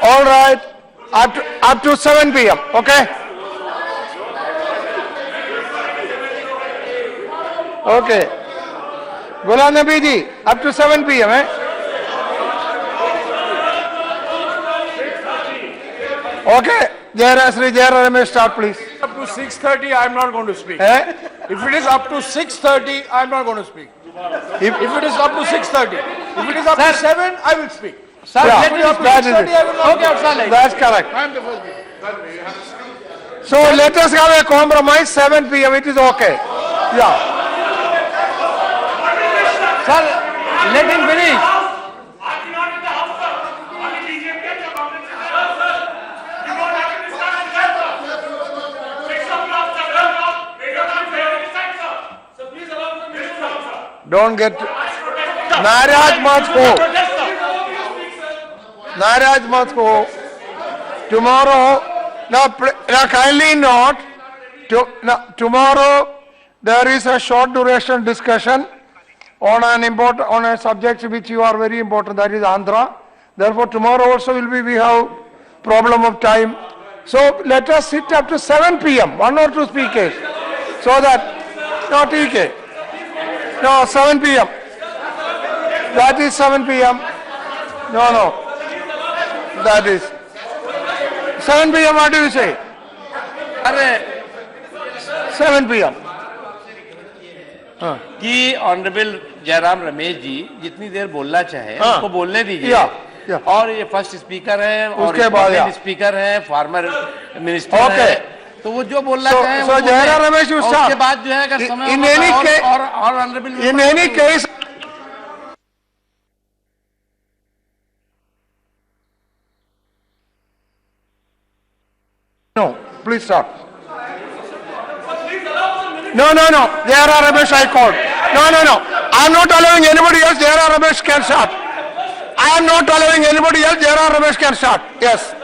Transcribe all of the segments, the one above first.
All right. Up to 7 p.m. Okay. Okay. Ghulam Nabi ji, up to 7 p.m. Okay. Sri Jayara Ramesh, start please. Up to 6:30, I am not going to speak. If it is up to 6:30, I am not going to speak. If it is up to 6:30, if it is up to 7, I will speak. Sir, if it is up to 6:30, I will not speak. That's correct. I am the first. So let us have a compromise. 7 p.m. It is okay. Yeah. Sir, let him finish. Don't get Naraj must go. Naraj must go. Tomorrow, now kindly note, tomorrow there is a short duration discussion on a subject which you are very important, that is Andhra. Therefore tomorrow also we have problem of time. So let us sit up to 7 p.m. 1 or 2 speakers. So that, not TK. No, 7 p.m. That is 7 p.m. No. That is 7 p.m. What do you say? 7 p.m. कि honourable Jairam Ramesh ji जितनी देर बोलना चाहे उसको बोलने दीजिए और ये first speaker हैं और उसके बाद स्पीकर हैं फॉर्मर मिनिस्टर हैं तो वो जो बोलना चाहे वो जयराम रमेश उसके बाद जो है अगर समय और honourable in any case no please stop. No. Jayara Ramesh I called. No. I am not allowing anybody else. Jayara Ramesh can start. I am not allowing anybody else. Jayara Ramesh can start. Yes.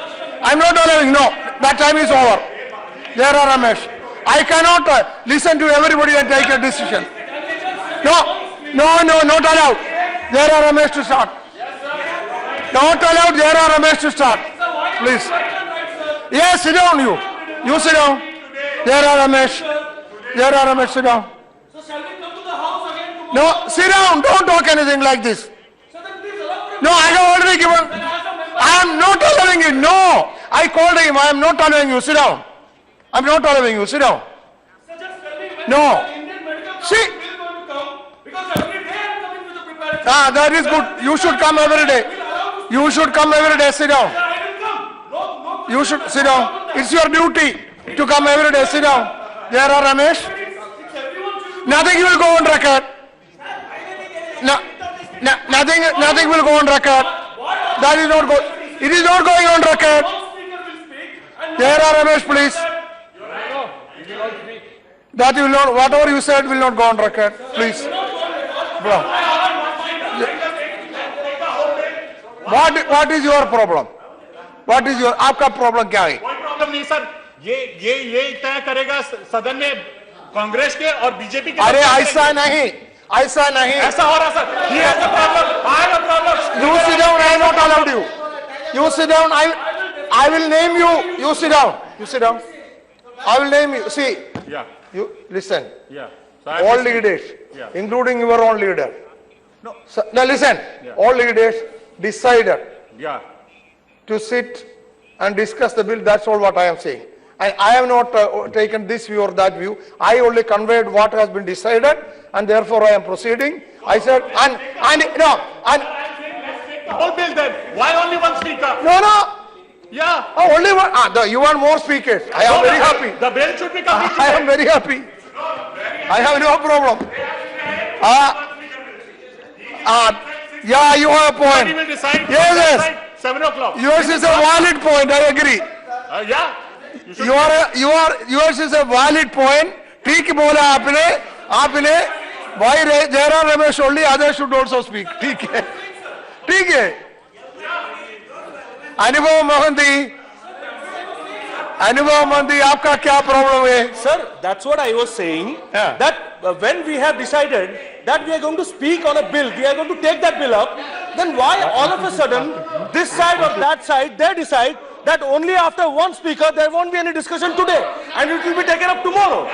I am not allowing. No. That time is over. Jayara Ramesh. I cannot listen to everybody and take a decision. No. Not allowed. Jayara Ramesh to start. Not allowed Jayara Ramesh to start. Please. Yes, sit down you. You sit down. Jayara Ramesh, sit down. So shall we come to the house again tomorrow? No, sit down. Don't talk anything like this. So then please allow me. No, I have already given. I am not allowing it. No, I called him. I am not allowing you. Sit down. I am not allowing you. Sit down. So just tell me when No. the Indian Medical See. Council is going to come because every day I am coming with the preparation. That is good. You should come every day. You should come every day. Sit down. I will come. No. You should sit down. It's your duty to come every day. Sit down. Jayara Ramesh. Nothing will go on record. No, nothing will go on record. That is not good. It is not going on record. Jayara Ramesh, please. That will not. Whatever you said will not go on record. Please. What is your problem? What is your? आपका problem क्या है? कोई problem नहीं sir. ये तय करेगा सदन में कांग्रेस के और बीजेपी के. अरे ऐसा नहीं. ऐसा हो रहा sir. He has a problem. I have a problem. You sit down. I am not allowed you. You sit down. I will name you. You sit down. You sit down. I will name you. See. Yeah. You listen. Yeah. So All leaders, including your own leader. No. So, now listen. Yeah. All leaders decided Yeah. to sit and discuss the bill. That's all what I am saying. I have not taken this view or that view. I only conveyed what has been decided, and therefore I am proceeding. I said, and Whole bill then. Why only one speaker? no. Yeah. Oh, only one. You want more speakers? I am very happy. The bill should be completed. I am very happy. I have no problem. Yeah, you have a point. He will decide. Yes. 7 o'clock. Yours is a valid point. I agree. Yeah. Yours is a valid point. ठीक बोला आपने why Jayram Ramesh only, others should also speak. ठीक है. अनुभव मोहंती आपका क्या problem है? Sir, that's what I was saying. Yeah. That when we have decided that we are going to speak on a bill, we are going to take that bill up. then why all of a sudden this side or that side, they decide that only after one speaker there won't be any discussion today and it will be taken up tomorrow?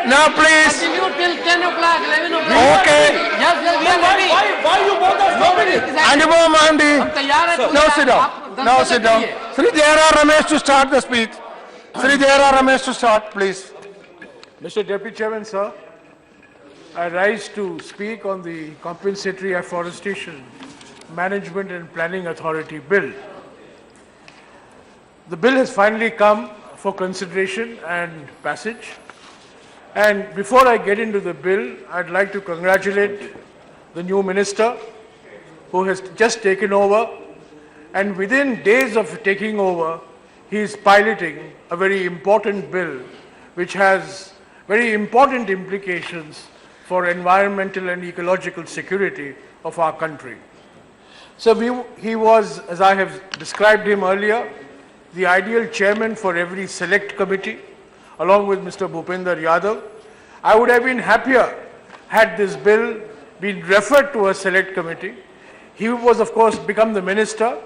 Now please. Continue till 10 o'clock, 11 o'clock. Okay. Yes, yes, we Then are ready. why you both are stopping it? Anubhav Mandi. हम तैयार हैं Now sit down. आप 10 Now तक sit down. करिए। Sri Jayara Ramesh to start the speech. Sri Jayara Ramesh to start, please. Mr. Deputy Chairman, sir, I rise to speak on the Compensatory Afforestation Management and Planning Authority Bill. The bill has finally come for consideration and passage. And before I get into the bill, I'd like to congratulate the new minister who has just taken over, and within days of taking over, he is piloting a very important bill which has very important implications for environmental and ecological security of our country. So he was, as I have described him earlier, the ideal chairman for every select committee, along with Mr. Bhupender Yadav. I would have been happier had this bill been referred to a select committee. He was, of course, become the minister.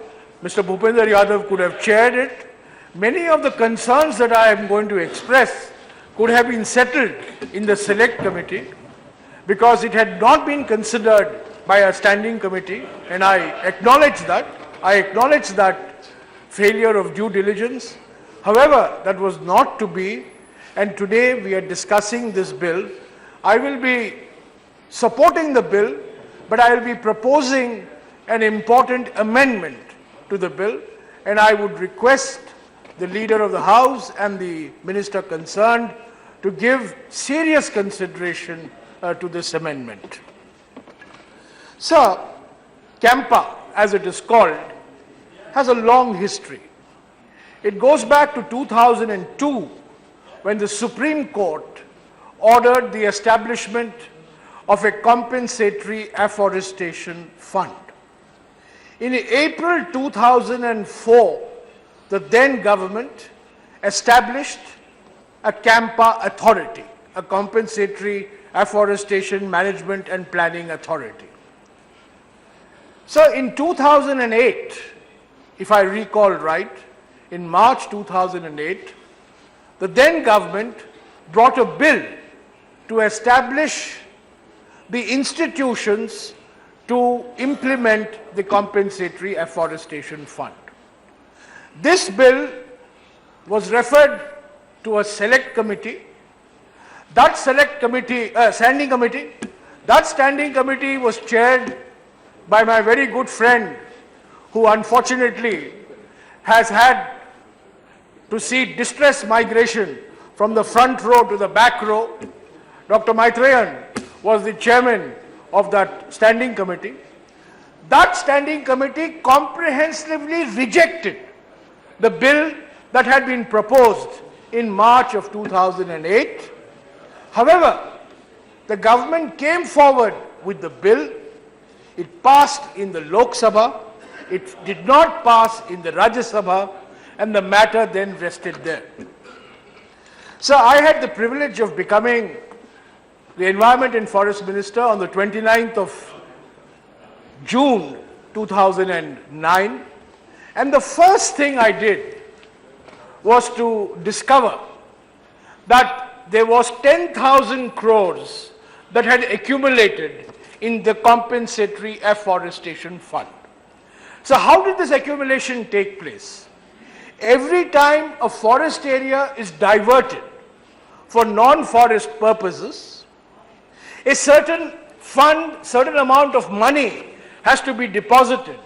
Mr. Bhupender Yadav could have chaired it. Many of the concerns that I am going to express could have been settled in the select committee because it had not been considered by a standing committee, and I acknowledge that. I acknowledge that failure of due diligence. However, that was not to be, and today we are discussing this bill. I will be supporting the bill, but I will be proposing an important amendment to the bill, and I would request the Leader of the House and the Minister concerned to give serious consideration to this amendment. Sir, CAMPA, as it is called, has a long history. It goes back to 2002 when the Supreme Court ordered the establishment of a compensatory afforestation fund. In April 2004, the then government established a CAMPA authority, a compensatory afforestation management and planning authority. So in 2008, if I recall right, in March 2008, the then government brought a bill to establish the institutions to implement the compensatory afforestation fund. This bill was referred to a select committee. That select committee, standing committee, that standing committee was chaired by my very good friend who unfortunately has had to see distress migration from the front row to the back row. Dr. Maitreyan was the chairman of that standing committee. That standing committee comprehensively rejected the bill that had been proposed in March of 2008. However, the government came forward with the bill. It passed in the Lok Sabha. It did not pass in the Rajya Sabha, and the matter then rested there. So I had the privilege of becoming the Environment and Forest Minister on the 29th of June 2009, and the first thing I did was to discover that there was 10,000 crores that had accumulated in the compensatory afforestation fund. So how did this accumulation take place? Every time a forest area is diverted for non-forest purposes, a certain fund, certain amount of money has to be deposited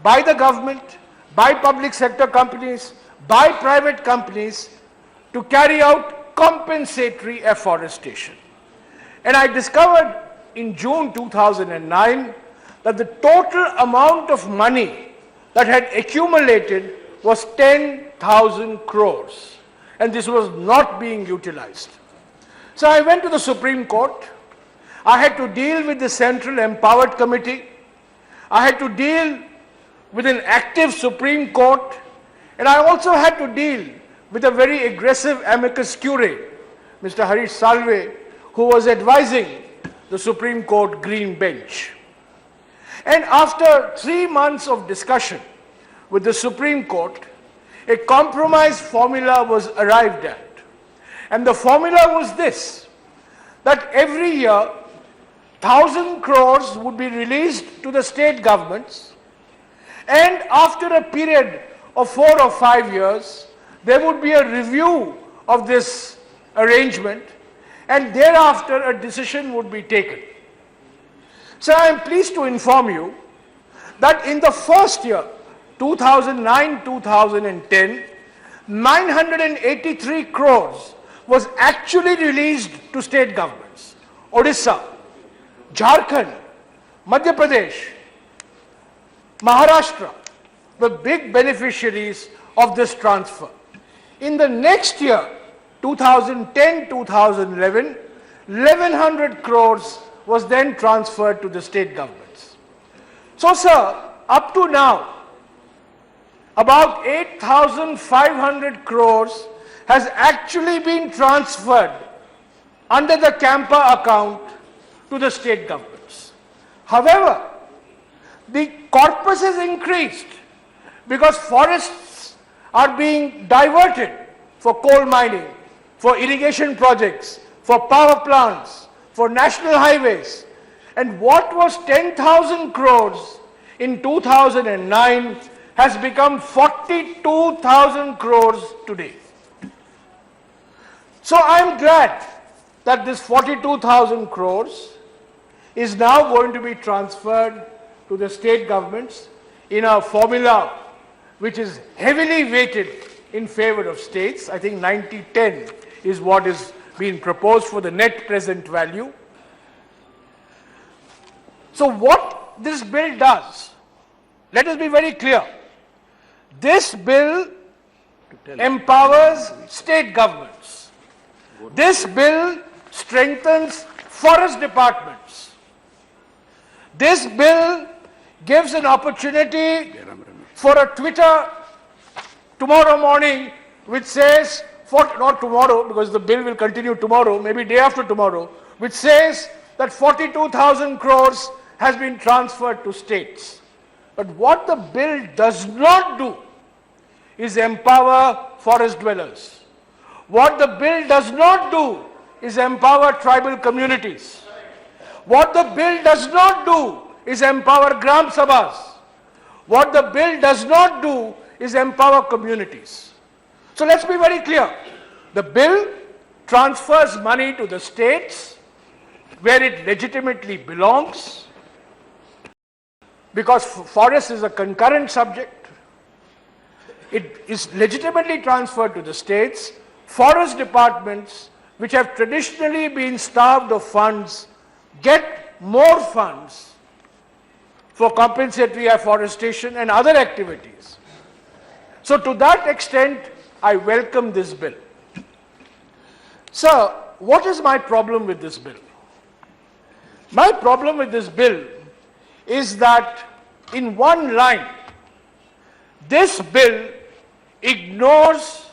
by the government, by public sector companies, by private companies to carry out compensatory afforestation. And I discovered in June 2009 that the total amount of money that had accumulated was 10,000 crores, and this was not being utilized. So I went to the Supreme Court. I had to deal with the Central Empowered Committee. I had to deal with an active Supreme Court, and I also had to deal with a very aggressive amicus curiae, Mr. Harish Salve, who was advising the Supreme Court Green Bench. And after 3 months of discussion with the Supreme Court, a compromise formula was arrived at. And the formula was this, that every year 1,000 crores would be released to the state governments, and after a period of 4 or 5 years, there would be a review of this arrangement, and thereafter a decision would be taken. So I am pleased to inform you that in the first year, 2009-2010, 983 crores was actually released to state governments. Odisha, Jharkhand, Madhya Pradesh, Maharashtra were big beneficiaries of this transfer. In the next year, 2010-2011, 1100 crores was then transferred to the state governments. So, sir, up to now, about 8,500 crores has actually been transferred under the Campa account to the state governments. However, the corpus has increased because forests are being diverted for coal mining, for irrigation projects, for power plants, for national highways. And what was 10,000 crores in 2009 has become 42,000 crores today. So I am glad that this 42,000 crores is now going to be transferred to the state governments in a formula which is heavily weighted in favor of states. I think 90-10 is what is being proposed for the net present value. So what this bill does, let us be very clear. This bill empowers state governments. This bill strengthens forest departments. This bill gives an opportunity for a Twitter tomorrow morning which says, not tomorrow because the bill will continue tomorrow, maybe day after tomorrow, which says that 42,000 crores has been transferred to states. But what the bill does not do is empower forest dwellers. What the bill does not do is empower tribal communities. What the bill does not do is empower Gram Sabhas. What the bill does not do is empower communities. So let's be very clear. The bill transfers money to the states where it legitimately belongs, because forest is a concurrent subject. It is legitimately transferred to the states. Forest departments, which have traditionally been starved of funds, get more funds for compensatory afforestation and other activities. So to that extent, I welcome this bill. Sir, what is my problem with this bill? My problem with this bill is that in one line, this bill ignores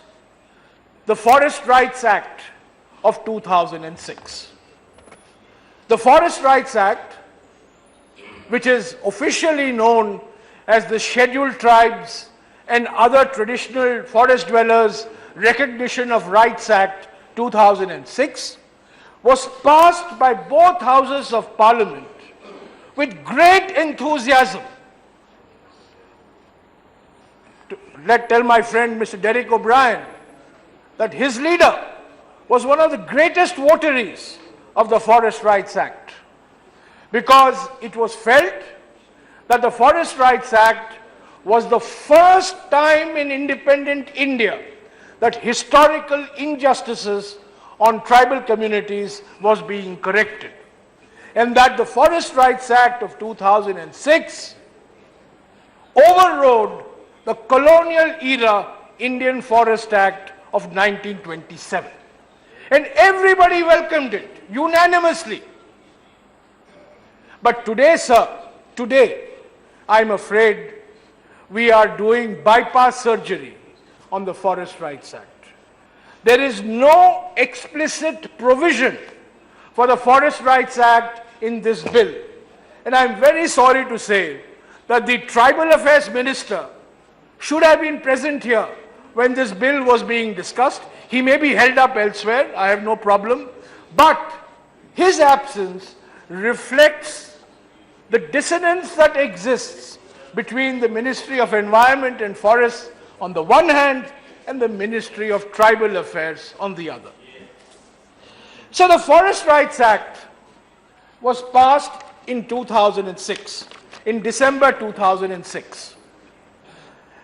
the Forest Rights Act of 2006. The Forest Rights Act, which is officially known as the Scheduled Tribes and Other Traditional Forest Dwellers Recognition of Rights Act 2006, was passed by both houses of Parliament with great enthusiasm. Tell my friend Mr. Derek O'Brien that his leader was one of the greatest votaries of the Forest Rights Act, because it was felt that the Forest Rights Act was the first time in independent India that historical injustices on tribal communities was being corrected, and that the Forest Rights Act of 2006 overrode the colonial era Indian Forest Act of 1927. And everybody welcomed it unanimously. But today, sir, I'm afraid we are doing bypass surgery on the Forest Rights Act. There is no explicit provision for the Forest Rights Act in this bill. And I'm very sorry to say that the Tribal Affairs Minister should have been present here when this bill was being discussed. He may be held up elsewhere, I have no problem, but his absence reflects the dissonance that exists between the Ministry of Environment and Forests on the one hand and the Ministry of Tribal Affairs on the other. So the Forest Rights Act was passed in 2006, in December 2006.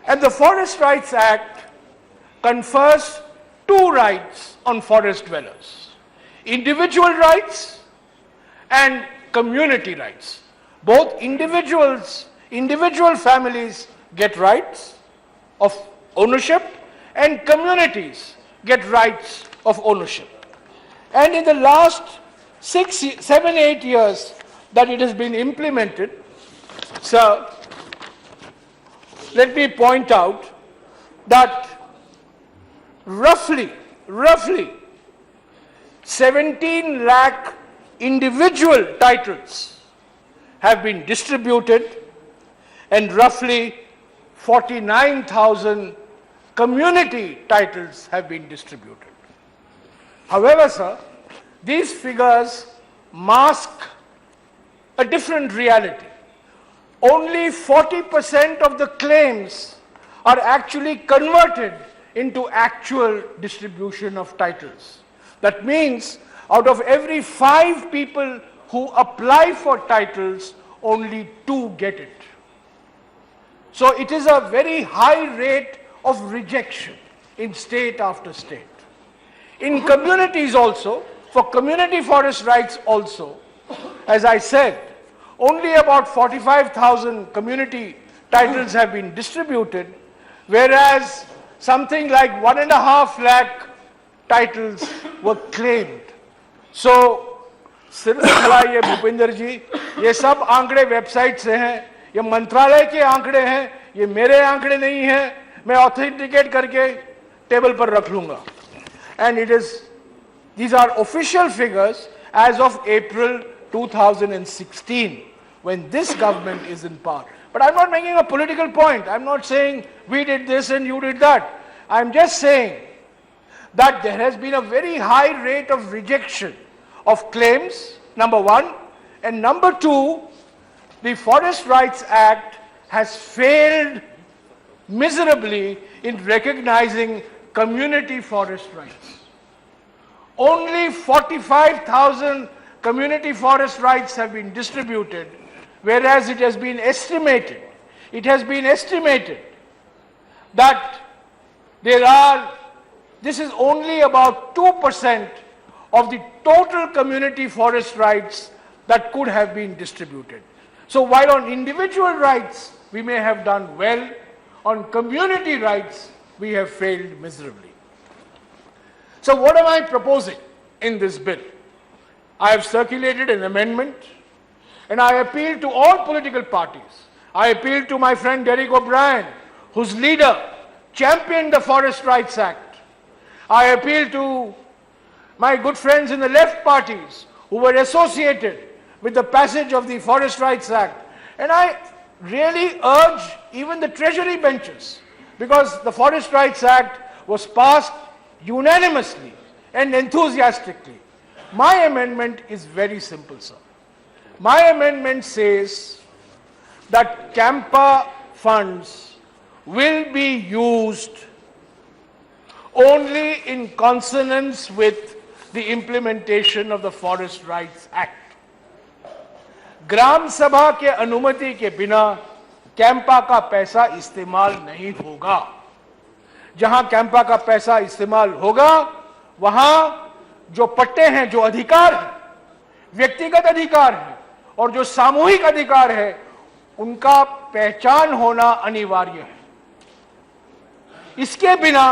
And the Forest Rights Act confers two rights on forest dwellers: individual rights and community rights. Both individual families get rights of ownership and communities get rights of ownership. And in the last 7, 8 years that it has been implemented, sir, let me point out that roughly 17 lakh individual titles have been distributed and roughly 49,000 community titles have been distributed. However, sir, these figures mask a different reality. Only 40% of the claims are actually converted into actual distribution of titles. That means out of every 5 people who apply for titles, only 2 get it. So it is a very high rate of rejection in state after state. In communities also, for community forest rights also, as I said, only about 45,000 community titles have been distributed, whereas something like 1.5 lakh titles were claimed. So, सिर खिलाइए भूपेंद्र जी, ये सब आंकड़े website से हैं, ये मंत्रालय के आंकड़े हैं, ये मेरे आंकड़े नहीं हैं, मैं ऑथेंटिकेट करके टेबल पर रख लूंगा. And it is, these are official figures as of April 2016, when this government is in power. But I'm not making a political point. I'm not saying we did this and you did that. I'm just saying that there has been a very high rate of rejection of claims, number one, and number two, the Forest Rights Act has failed miserably in recognizing community forest rights. Only 45,000 community forest rights have been distributed, whereas it has been estimated that this is only about 2% of the total community forest rights that could have been distributed. So while on individual rights we may have done well, on community rights we have failed miserably. So what am I proposing in this bill? I have circulated an amendment and I appeal to all political parties. I appeal to my friend Derek O'Brien, whose leader championed the Forest Rights Act. I appeal to my good friends in the left parties who were associated with the passage of the Forest Rights Act. And I really urge even the Treasury benches, because the Forest Rights Act was passed unanimously and enthusiastically. My amendment is very simple, sir. My amendment says that CAMPA funds will be used only in consonance with the implementation of the Forest Rights Act. ग्राम सभा के अनुमति के बिना कैंपा का पैसा इस्तेमाल नहीं होगा. जहां कैंपा का पैसा इस्तेमाल होगा, वहां जो पट्टे हैं, जो अधिकार हैं, व्यक्तिगत अधिकार हैं और जो सामूहिक अधिकार है, उनका पहचान होना अनिवार्य है. इसके बिना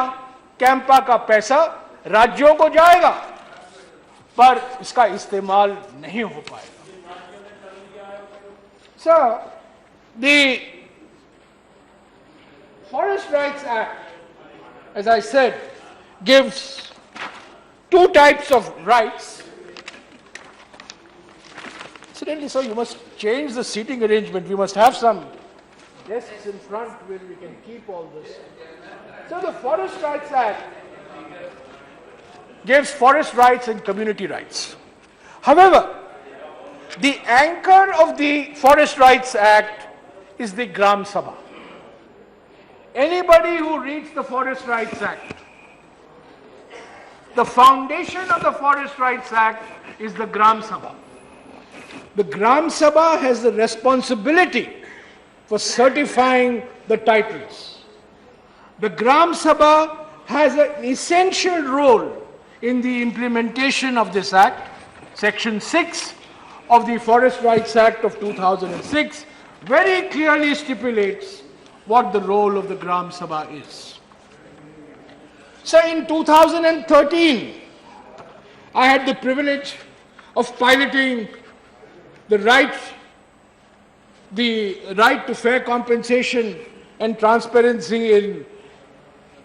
कैंपा का पैसा राज्यों को जाएगा, पर इसका इस्तेमाल नहीं हो पाएगा. Sir, the Forest Rights Act, as I said, gives 2 types of rights. Incidentally, sir, you must change the seating arrangement. We must have some desks in front where we can keep all this. So the Forest Rights Act gives forest rights and community rights. However, the anchor of the Forest Rights Act is the Gram Sabha. Anybody who reads the Forest Rights Act, the foundation of the Forest Rights Act is the Gram Sabha. The Gram Sabha has the responsibility for certifying the titles. The Gram Sabha has an essential role in the implementation of this Act. Section 6 of the Forest Rights Act of 2006 very clearly stipulates what the role of the Gram Sabha is. So in 2013, I had the privilege of piloting the right to fair compensation and transparency in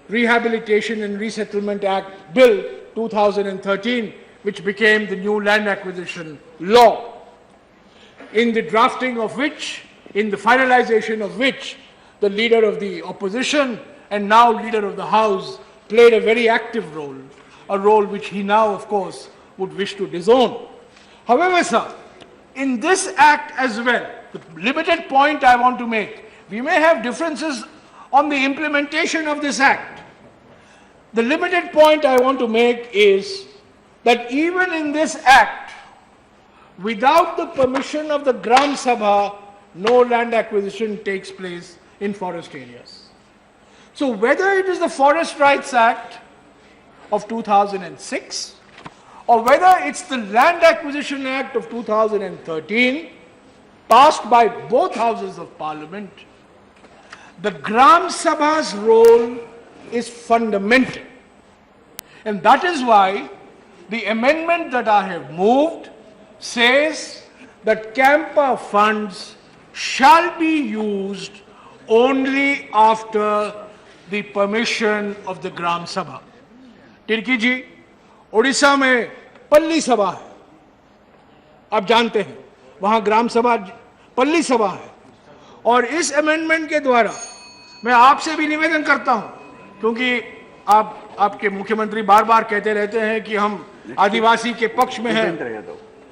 Rehabilitation and Resettlement Act Bill 2013, which became the new land acquisition law, in the drafting of which, in the finalization of which, the leader of the opposition and now leader of the House played a very active role, a role which he now, of course, would wish to disown. However, sir, in this act as well, the limited point I want to make, we may have differences on the implementation of this act. The limited point I want to make is that even in this act, without the permission of the Gram Sabha, no land acquisition takes place in forest areas. So whether it is the Forest Rights Act of 2006 or whether it's the Land Acquisition Act of 2013 passed by both houses of Parliament, the Gram Sabha's role is fundamental. And that is why the amendment that I have moved says that Campa funds shall be used only after the permission of the Gram Sabha. Tirkey जी, ओडिशा में पल्ली सभा है, आप जानते हैं, वहां ग्राम सभा पल्ली सभा है, और इस अमेंडमेंट के द्वारा मैं आपसे भी निवेदन करता हूं, क्योंकि आपके मुख्यमंत्री बार बार कहते रहते हैं कि हम आदिवासी के पक्ष में हैं,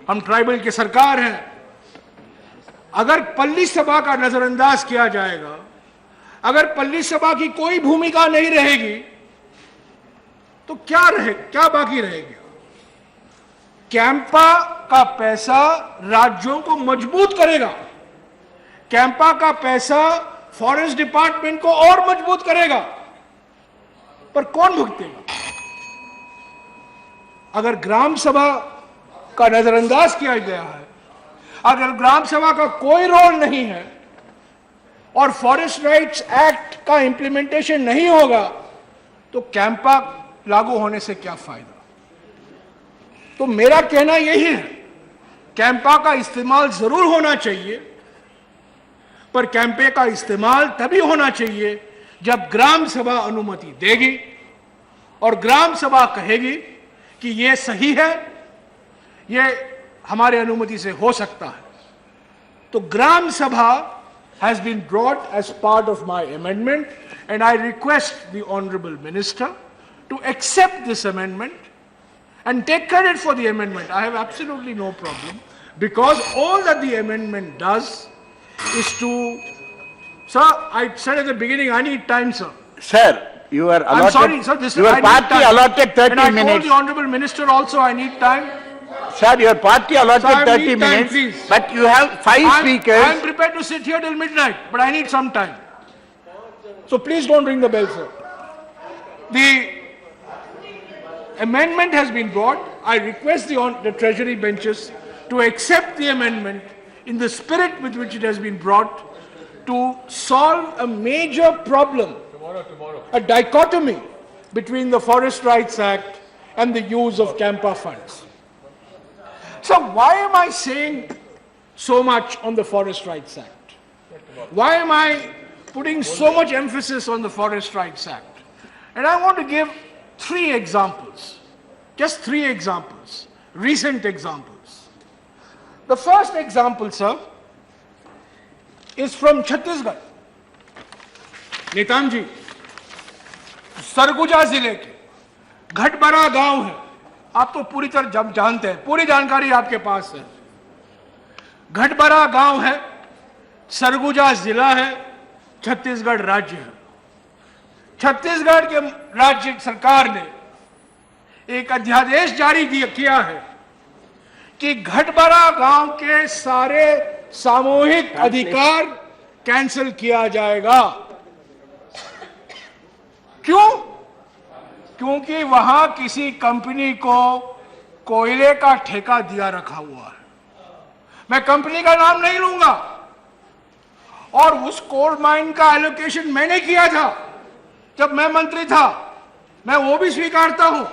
हम ट्राइबल के सरकार हैं। अगर पल्ली सभा का नजरअंदाज किया जाएगा, अगर पल्ली सभा की कोई भूमिका नहीं रहेगी, तो क्या बाकी रहेगा? कैंपा का पैसा राज्यों को मजबूत करेगा, कैंपा का पैसा फॉरेस्ट डिपार्टमेंट को और मजबूत करेगा, पर कौन भुगतेगा? अगर ग्राम सभा का नजरअंदाज किया गया है, अगर ग्राम सभा का कोई रोल नहीं है और फॉरेस्ट राइट्स एक्ट का इंप्लीमेंटेशन नहीं होगा, तो कैंपा लागू होने से क्या फायदा? तो मेरा कहना यही है, कैंपा का इस्तेमाल जरूर होना चाहिए, पर कैंपे का इस्तेमाल तभी होना चाहिए जब ग्राम सभा अनुमति देगी और ग्राम सभा कहेगी कि यह सही है, यह हमारे अनुमति से हो सकता है। तो ग्राम सभा has been brought as part of my amendment, and I request the Honorable Minister to accept this amendment and take credit for the amendment. I have absolutely no problem, because all that the amendment does is to... Sir, I said at the beginning, I need time, sir. Sir, you are allotted... I'm sorry, sir. This your party allotted 30 and I minutes. told the Honorable Minister also I need time. Sir, your party allotted Sir, 30 time, minutes, please. but you have 5 speakers. I'm prepared to sit here till midnight, but I need some time. So please don't ring the bell, sir. The amendment has been brought. I request the Treasury benches to accept the amendment in the spirit with which it has been brought, to solve a major problem, a dichotomy between the Forest Rights Act and the use of Campa funds. So why am I saying so much on the Forest Rights Act? Why am I putting so much emphasis on the Forest Rights Act? And I want to give 3 examples, just 3 examples, recent examples. The first example, sir, is from Chhattisgarh. Netam जी, सरगुजा जिले के घटबरा गांव है, आप तो पूरी तरह जानते हैं, पूरी जानकारी आपके पास है। घटबरा गांव है, सरगुजा जिला है, छत्तीसगढ़ राज्य है। छत्तीसगढ़ के राज्य सरकार ने एक अध्यादेश जारी किया है कि घटबरा गांव के सारे सामूहिक अधिकार कैंसिल किया जाएगा। क्यों? क्योंकि वहां किसी कंपनी को कोयले का ठेका दिया रखा हुआ है। मैं कंपनी का नाम नहीं लूंगा, और उस कोल माइन का एलोकेशन मैंने किया था जब मैं मंत्री था, मैं वो भी स्वीकारता हूं।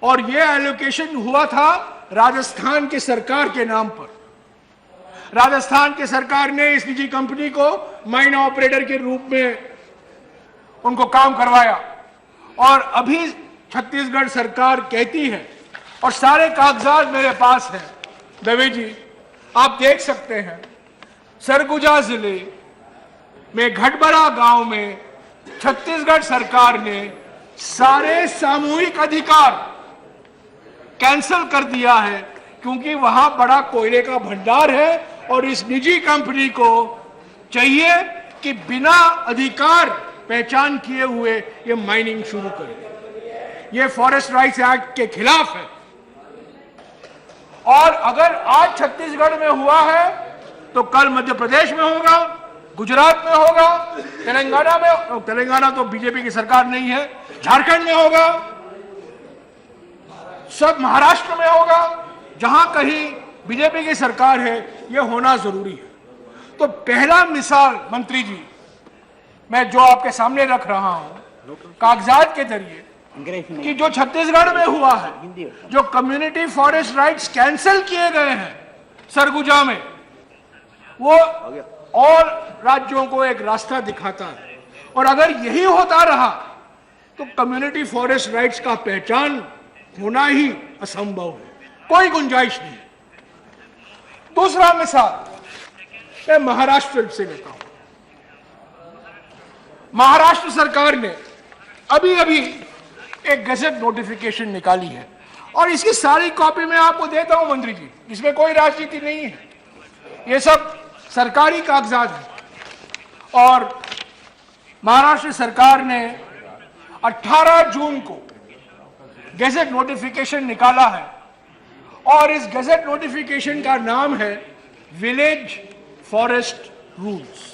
और ये एलोकेशन हुआ था राजस्थान की सरकार के नाम पर। राजस्थान की सरकार ने इस निजी कंपनी को माइन ऑपरेटर के रूप में उनको काम करवाया, और अभी छत्तीसगढ़ सरकार कहती है, और सारे कागजात मेरे पास हैं दवे जी, आप देख सकते हैं, सरगुजा जिले में घटबरा गांव में छत्तीसगढ़ सरकार ने सारे सामूहिक अधिकार कैंसिल कर दिया है, क्योंकि वहां बड़ा कोयले का भंडार है, और इस निजी कंपनी को चाहिए कि बिना अधिकार पहचान किए हुए ये माइनिंग शुरू करे। ये फॉरेस्ट राइट्स एक्ट के खिलाफ है। और अगर आज छत्तीसगढ़ में हुआ है तो कल मध्य प्रदेश में होगा, गुजरात में होगा, तेलंगाना में, तेलंगाना तो बीजेपी की सरकार नहीं है, झारखंड में होगा, सब महाराष्ट्र में होगा, जहां कहीं बीजेपी की सरकार है, यह होना जरूरी है। तो पहला मिसाल मंत्री जी मैं जो आपके सामने रख रहा हूं कागजात के जरिए, कि जो छत्तीसगढ़ में हुआ है, जो कम्युनिटी फॉरेस्ट राइट्स कैंसिल किए गए हैं सरगुजा में, वो और राज्यों को एक रास्ता दिखाता है। और अगर यही होता रहा तो कम्युनिटी फॉरेस्ट राइट्स का पहचान होना ही असंभव है, कोई गुंजाइश नहीं। दूसरा मिसाल मैं महाराष्ट्र से लेता हूं। महाराष्ट्र सरकार ने अभी अभी एक गजट नोटिफिकेशन निकाली है, और इसकी सारी कॉपी मैं आपको देता हूं मंत्री जी, इसमें कोई राजनीति नहीं है, ये सब सरकारी कागजात हैं। और महाराष्ट्र सरकार ने 18 जून को गजट नोटिफिकेशन निकाला है, और इस गजट नोटिफिकेशन का नाम है विलेज फॉरेस्ट रूल्स।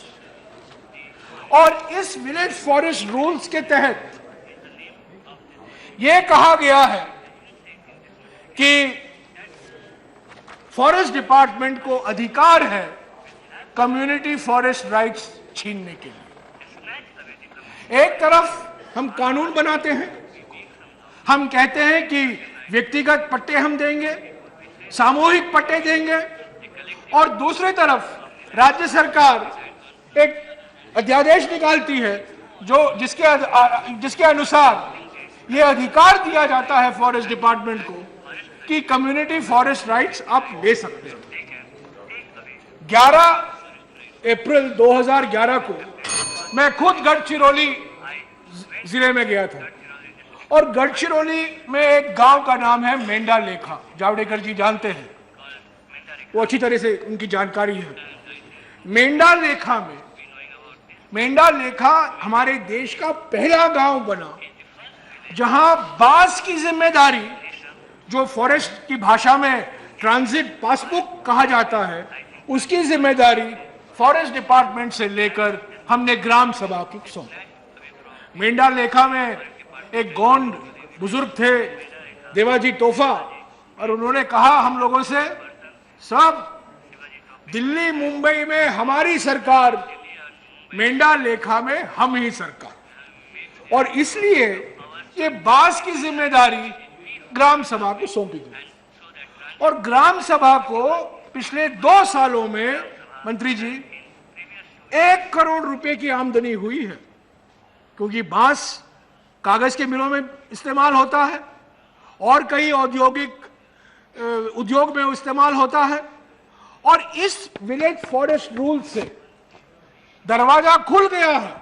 और इस विलेज फॉरेस्ट रूल्स के तहत यह कहा गया है कि फॉरेस्ट डिपार्टमेंट को अधिकार है कम्युनिटी फॉरेस्ट राइट्स छीनने के लिए। एक तरफ हम कानून बनाते हैं, हम कहते हैं कि व्यक्तिगत पट्टे हम देंगे, सामूहिक पट्टे देंगे, और दूसरी तरफ राज्य सरकार एक अध्यादेश निकालती है जिसके अनुसार यह अधिकार दिया जाता है फॉरेस्ट डिपार्टमेंट को कि कम्युनिटी फॉरेस्ट राइट्स आप ले सकते हैं। 11 अप्रैल 2011 को मैं खुद गढ़चिरौली जिले में गया था, और गढ़चिरौली में एक गांव का नाम है मेंढा लेखा, जावड़ेकर जी जानते हैं, वो अच्छी तरह से उनकी जानकारी है। मेंढा लेखा हमारे देश का पहला गांव बना जहां बांस की जिम्मेदारी, जो फॉरेस्ट की भाषा में ट्रांजिट पासबुक कहा जाता है, उसकी जिम्मेदारी फॉरेस्ट डिपार्टमेंट से लेकर हमने ग्राम सभा की सौंपी। मेंढा लेखा में एक गोंड बुजुर्ग थे, देवाजी तोफा, और उन्होंने कहा हम लोगों से, सब दिल्ली मुंबई में हमारी सरकार, मेंढा लेखा में हम ही सरकार, और इसलिए ये बांस की जिम्मेदारी ग्राम सभा को सौंपी गई। और ग्राम सभा को पिछले 2 सालों में मंत्री जी 1 करोड़ रुपए की आमदनी हुई है, क्योंकि बांस कागज के मिलों में इस्तेमाल होता है और कई औद्योगिक उद्योग में इस्तेमाल होता है। और इस विलेज फॉरेस्ट रूल से दरवाजा खुल गया है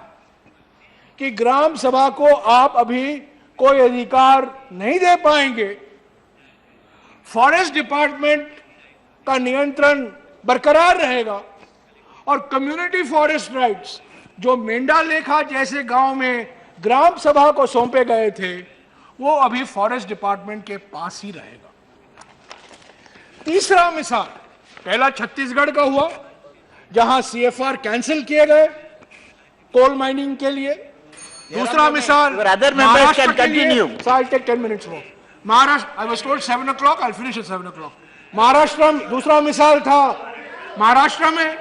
कि ग्राम सभा को आप अभी कोई अधिकार नहीं दे पाएंगे। फॉरेस्ट डिपार्टमेंट का नियंत्रण बरकरार रहेगा और कम्युनिटी फॉरेस्ट राइट्स जो मेंढा लेखा जैसे गांव में ग्राम सभा को सौंपे गए थे वो अभी फॉरेस्ट डिपार्टमेंट के पास ही रहेगा। तीसरा मिसाल, पहला छत्तीसगढ़ का हुआ जहां सीएफआर कैंसिल किए गए कोल माइनिंग के लिए। दूसरा मिसाल महाराष्ट्र के लिए। I'll take 10 minutes more. Maharashtra, I was told 7 o'clock, I'll finish at 7 o'clock. Maharashtra में दूसरा मिसाल था महाराष्ट्र में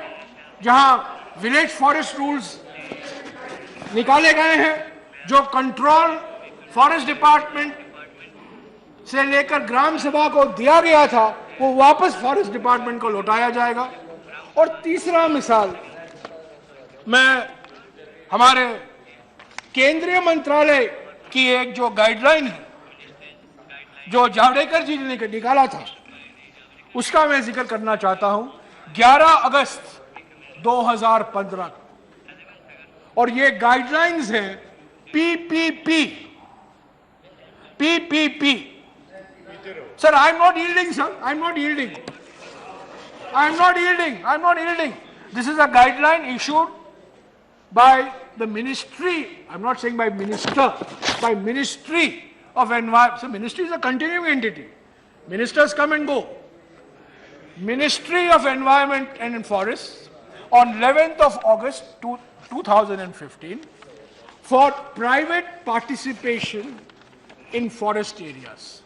जहां विलेज फॉरेस्ट रूल्स निकाले गए हैं जो कंट्रोल फॉरेस्ट डिपार्टमेंट से लेकर ग्राम सभा को दिया गया था वो वापस फॉरेस्ट डिपार्टमेंट को लौटाया जाएगा। और तीसरा मिसाल, मैं हमारे केंद्रीय मंत्रालय की एक जो गाइडलाइन है जो जावड़ेकर जी ने निकाला था उसका मैं जिक्र करना चाहता हूं। 11 अगस्त 2015 और ये गाइडलाइंस हैं PPP. Sir, I'm not yielding, sir. I'm not yielding. I'm not yielding. I'm not yielding. This is a guideline issued by the ministry. I'm not saying by minister, by Ministry of Environment. So ministry is a continuing entity. Ministers come and go. Ministry of Environment and Forests on 11th of August 2015 for private participation in forest areas.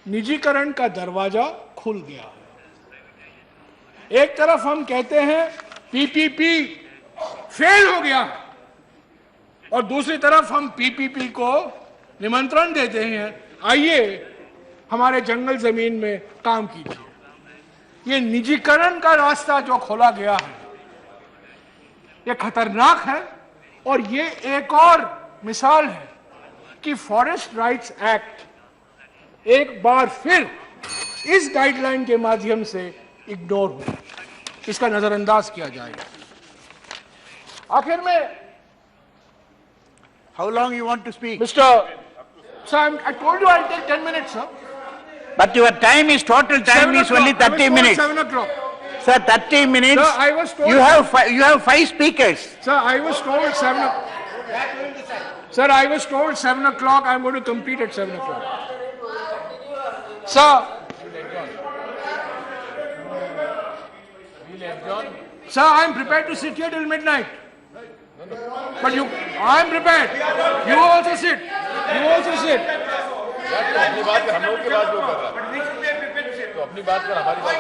निजीकरण का दरवाजा खुल गया है। एक तरफ हम कहते हैं पीपीपी फेल हो गया और दूसरी तरफ हम पीपीपी को निमंत्रण देते हैं, आइए हमारे जंगल जमीन में काम कीजिए। ये निजीकरण का रास्ता जो खोला गया है ये खतरनाक है और ये एक और मिसाल है कि फॉरेस्ट राइट्स एक्ट एक बार फिर इस गाइडलाइन के माध्यम से इग्नोर हुआ, इसका नजरअंदाज किया जाएगा। आखिर में How long you want to speak? Mr. Sir, I told you I'll take 10 minutes, sir. But your time is total time is only 30 minutes. 7 o'clock. Sir, 30 minutes. Sir, I was told. You have 5 speakers. Sir, I was told 7 o'clock. Sir, I was told 7 o'clock. I'm going to complete at 7 o'clock. Sir. Sir, I'm prepared to sit here till midnight. But I'm prepared. You also sit. You also sit.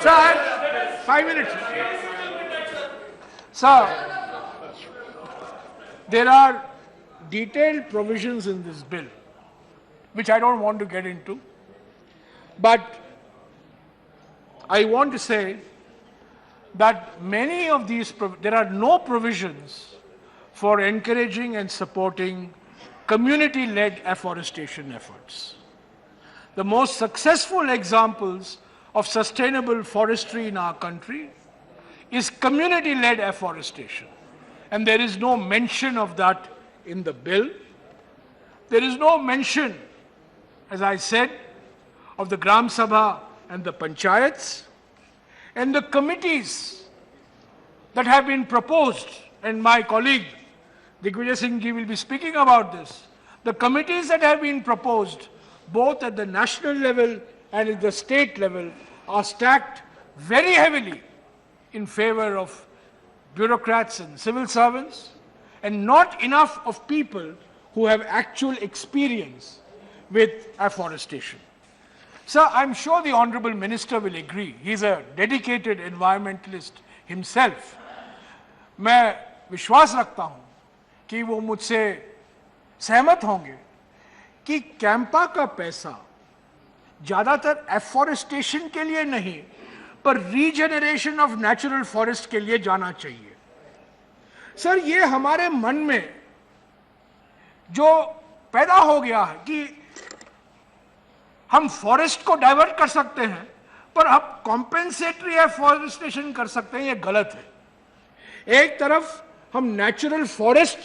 Sir, I have 5 minutes. Sir, there are detailed provisions in this bill, which I don't want to get into. But I want to say that many of these, there are no provisions for encouraging and supporting community-led afforestation efforts. The most successful examples of sustainable forestry in our country is community-led afforestation. And there is no mention of that in the bill. There is no mention, as I said, of the Gram Sabha and the Panchayats and the committees that have been proposed, and my colleague Digvijay Singh ji will be speaking about this. The committees that have been proposed, both at the national level and at the state level, are stacked very heavily in favor of bureaucrats and civil servants, and not enough of people who have actual experience with afforestation. Sir, I'm sure the Honorable Minister will agree. He's a dedicated environmentalist himself. मैं विश्वास रखता हूं कि वो मुझसे सहमत होंगे कि कैंपा का पैसा ज्यादातर एफॉरेस्टेशन के लिए नहीं पर रीजनरेशन ऑफ नेचुरल फॉरेस्ट के लिए जाना चाहिए। सर, ये हमारे मन में जो पैदा हो गया है कि हम फॉरेस्ट को डाइवर्ट कर सकते हैं, पर अब कॉम्पेंसेटरी एफॉरेस्टेशन कर सकते हैं, ये गलत है। एक तरफ हम नेचुरल फॉरेस्ट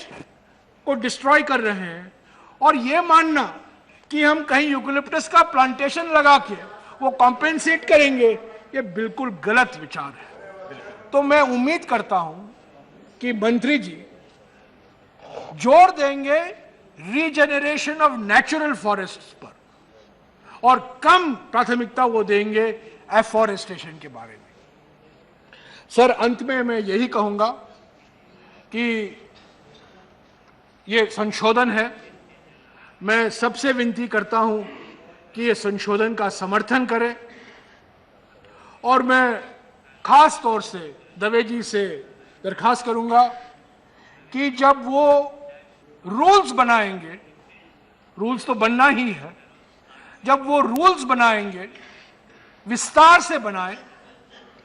को डिस्ट्रॉय कर रहे हैं और ये मानना कि हम कहीं यूकलिप्टस का प्लांटेशन लगा के वो कॉम्पेंसेट करेंगे, ये बिल्कुल गलत विचार है। तो मैं उम्मीद करता हूं कि मंत्री जी जोर देंगे रीजेनरेशन ऑफ नेचुरल फॉरेस्ट्स पर और कम प्राथमिकता वो देंगे एफॉरेस्टेशन के बारे में। सर, अंत में मैं यही कहूंगा कि ये संशोधन है, मैं सबसे विनती करता हूं कि ये संशोधन का समर्थन करें और मैं खास तौर से दवे जी से दरखास्त करूंगा कि जब वो रूल्स बनाएंगे, रूल्स तो बनना ही है, जब वो रूल्स बनाएंगे विस्तार से बनाएं,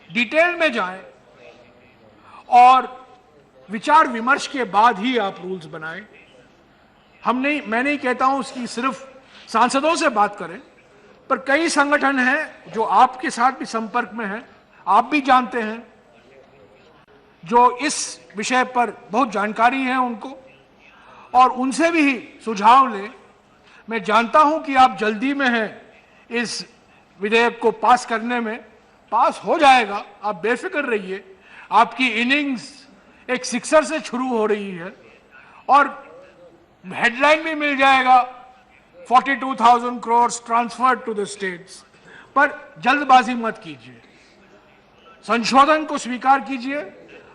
डिटेल में जाएं और विचार विमर्श के बाद ही आप रूल्स बनाएं। मैं नहीं कहता हूं उसकी सिर्फ सांसदों से बात करें, पर कई संगठन हैं जो आपके साथ भी संपर्क में हैं, आप भी जानते हैं, जो इस विषय पर बहुत जानकारी है उनको, और उनसे भी सुझाव लें। मैं जानता हूं कि आप जल्दी में हैं इस विधेयक को पास करने में, पास हो जाएगा, आप बेफिक्र रहिए। आपकी इनिंग्स एक सिक्सर से शुरू हो रही है और हेडलाइन भी मिल जाएगा 42,000 crore transferred to the states. पर जल्दबाजी मत कीजिए, संशोधन को स्वीकार कीजिए।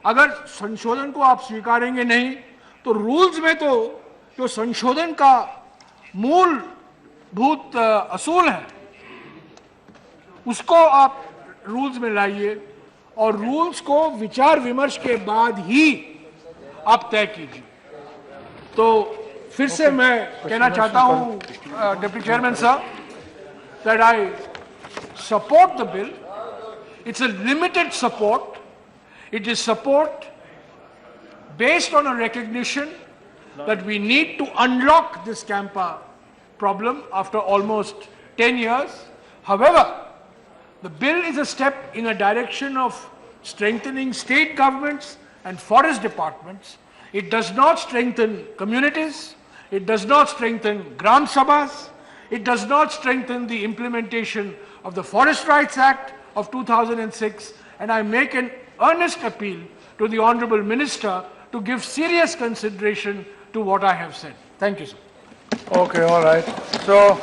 अगर संशोधन को आप स्वीकारेंगे नहीं तो रूल्स में तो जो संशोधन का मूलभूत असूल है उसको आप रूल्स में लाइए और रूल्स को विचार विमर्श के बाद ही आप तय कीजिए। तो फिर से मैं कहना चाहता हूं डिप्टी चेयरमैन साहब that I support the bill. It's a limited support, it is support based on a recognition that we need to unlock this Campa problem after almost 10 years. However, the bill is a step in a direction of strengthening state governments and forest departments. It does not strengthen communities. It does not strengthen Gram Sabhas. It does not strengthen the implementation of the Forest Rights Act of 2006. And I make an earnest appeal to the Honourable Minister to give serious consideration to what I have said. Thank you, sir. Okay, all right. So